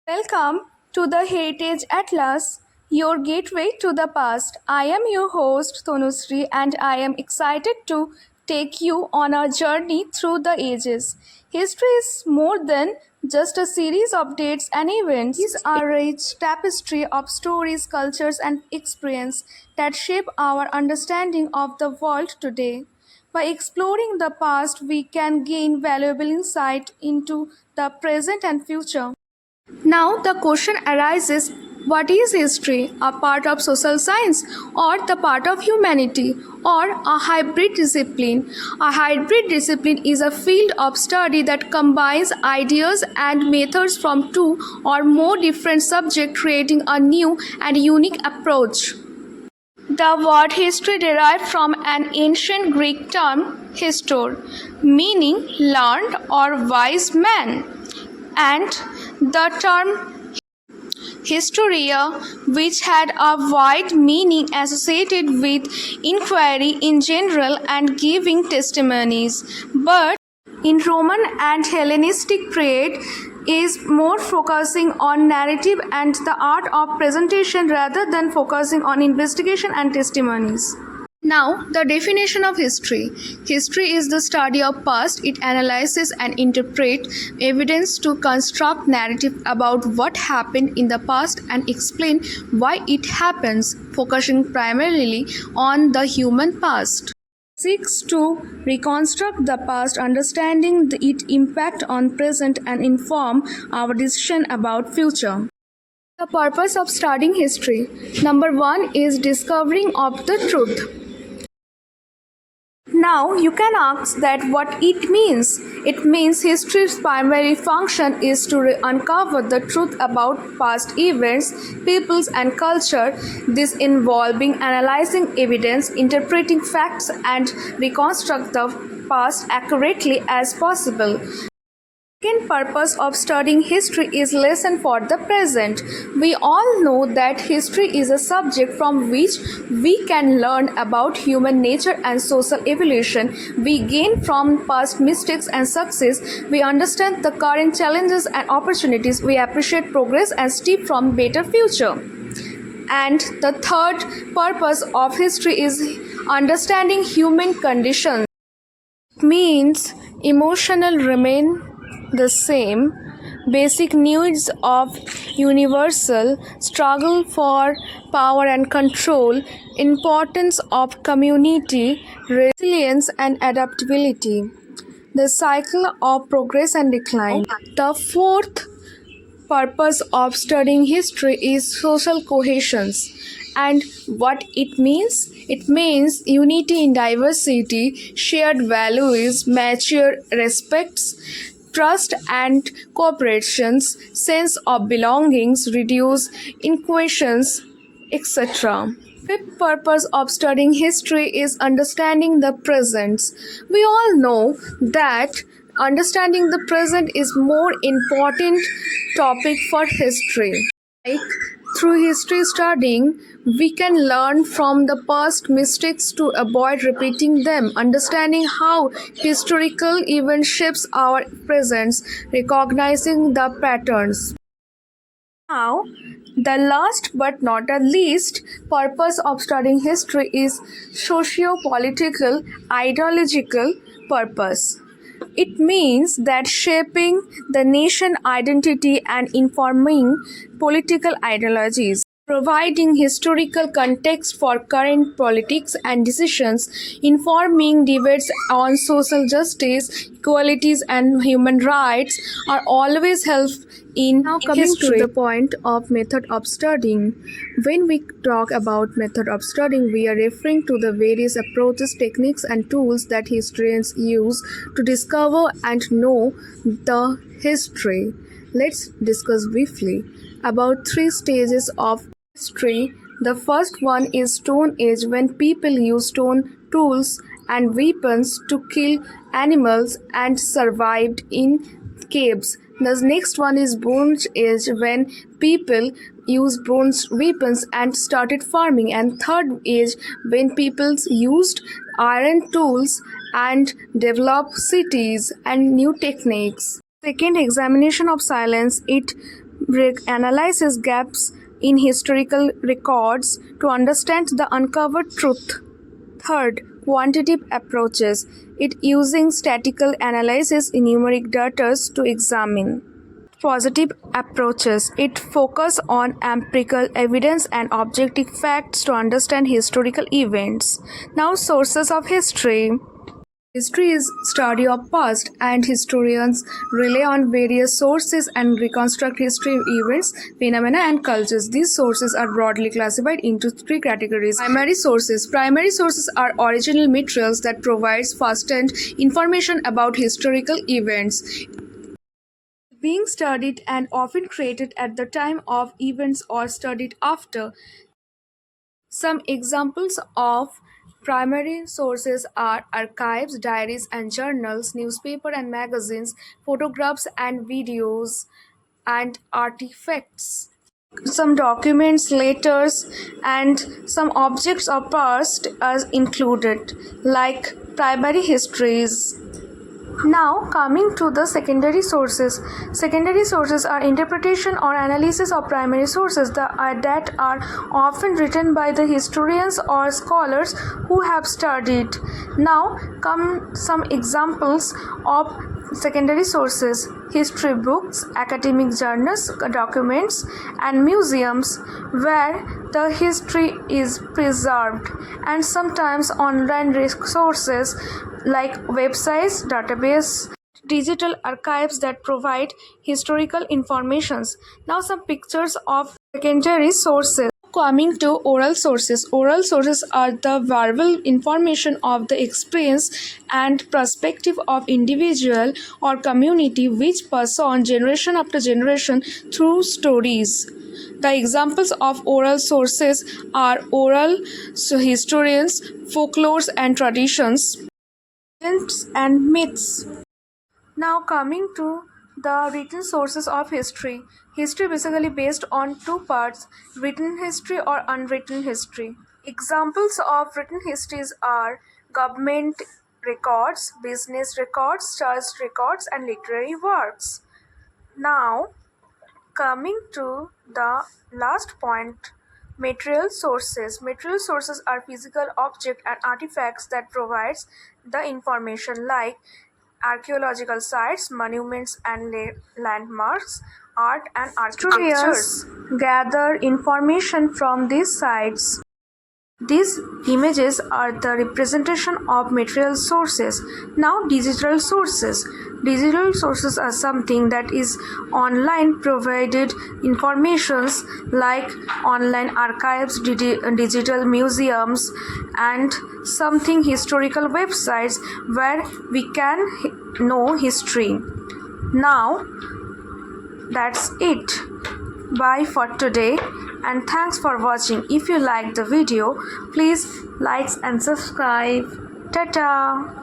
Welcome to the Heritage Atlas, your gateway to the past. I am your host Tonusri and I am excited to take you on a journey through the ages. History is more than just a series of dates and events. It is a rich tapestry of stories, cultures, and experience that shape our understanding of the world today. By exploring the past, we can gain valuable insight into the present and future. Now the question arises, what is history? A part of social science or the part of humanity or a hybrid discipline? A hybrid discipline is a field of study that combines ideas and methods from two or more different subjects, creating a new and unique approach. The word history derived from an ancient Greek term histor, meaning learned or wise man, and the term historia, which had a wide meaning associated with inquiry in general and giving testimonies. But in Roman and Hellenistic period is more focusing on narrative and the art of presentation rather than focusing on investigation and testimonies. Now, the definition of history. History is the study of past. It analyzes and interprets evidence to construct narrative about what happened in the past and explain why it happens, focusing primarily on the human past. Seeks to reconstruct the past, understanding its impact on present and inform our decision about future. The purpose of studying history. Number 1 is discovering of the truth. Now you can ask that what it means. It means history's primary function is to uncover the truth about past events, peoples and culture. This involving analyzing evidence, interpreting facts and reconstruct the past accurately as possible. Second purpose of studying history is lesson for the present. We all know that history is a subject from which we can learn about human nature and social evolution. We gain from past mistakes and success. We understand the current challenges and opportunities. We appreciate progress and steep from better future. And the third purpose of history is understanding human conditions. Means emotional remain the same, basic needs of universal, struggle for power and control, importance of community, resilience and adaptability, the cycle of progress and decline. The fourth purpose of studying history is social cohesion. And what it means? It means unity in diversity, shared values, mutual respects, trust and cooperations, sense of belongings, reduce inequalities, etc. Fifth purpose of studying history is understanding the present. We all know that understanding the present is more important topic for history. Like through history studying, we can learn from the past mistakes to avoid repeating them, understanding how historical events shapes our present, recognizing the patterns. Now, the last but not the least purpose of studying history is socio-political, ideological purpose. It means that shaping the nation identity and informing political ideologies, providing historical context for current politics and decisions, informing debates on social justice, equalities and human rights are always helpful in now coming history. To the point of method of studying. When we talk about method of studying, we are referring to the various approaches, techniques and tools that historians use to discover and know the history. Let's discuss briefly about 3 stages of history. The first one is Stone Age, when people used stone tools and weapons to kill animals and survived in caves. The next one is Bronze Age, when people used bronze weapons and started farming. And third age, when people used iron tools and developed cities and new techniques. Second, examination of silence. It analyzes gaps in historical records to understand the uncovered truth. Third, quantitative approaches. It using statistical analysis in numeric data to examine. Positive approaches. It focus on empirical evidence and objective facts to understand historical events. Now, sources of history. History is study of past, and historians rely on various sources and reconstruct history events, phenomena, and cultures. These sources are broadly classified into three categories. Primary sources. Primary sources are original materials that provides first-hand information about historical events, being studied and often created at the time of events or studied after. Some examples of primary sources are archives, diaries and journals, newspaper and magazines, photographs and videos, and artifacts. Some documents, letters, and some objects of past are included, like primary histories. Now, coming to the secondary sources. Secondary sources are interpretation or analysis of primary sources that are often written by the historians or scholars who have studied. Now, come some examples of secondary sources: history books, academic journals, documents, and museums where the history is preserved, and sometimes online resources like websites, database, digital archives that provide historical informations. Now, some pictures of secondary sources. Coming to oral sources. Oral sources are the verbal information of the experience and perspective of individual or community which pass on generation after generation through stories. The examples of oral sources are oral historians, folklores and traditions, legends and myths. Now, coming to the written sources of history. History basically based on two parts: written history or unwritten history. Examples of written histories are government records, business records, church records, and literary works. Now, coming to the last point, material sources. Material sources are physical objects and artifacts that provides the information, like archaeological sites, monuments and landmarks, art and architecture. Historians gather information from these sites. These images are the representation of material sources. Now, digital sources. Digital sources are something that is online provided informations, like online archives, digital museums, and something historical websites where we can know history. Now, that's it. Bye for today, and thanks for watching. If you liked the video, please like and subscribe. Tata.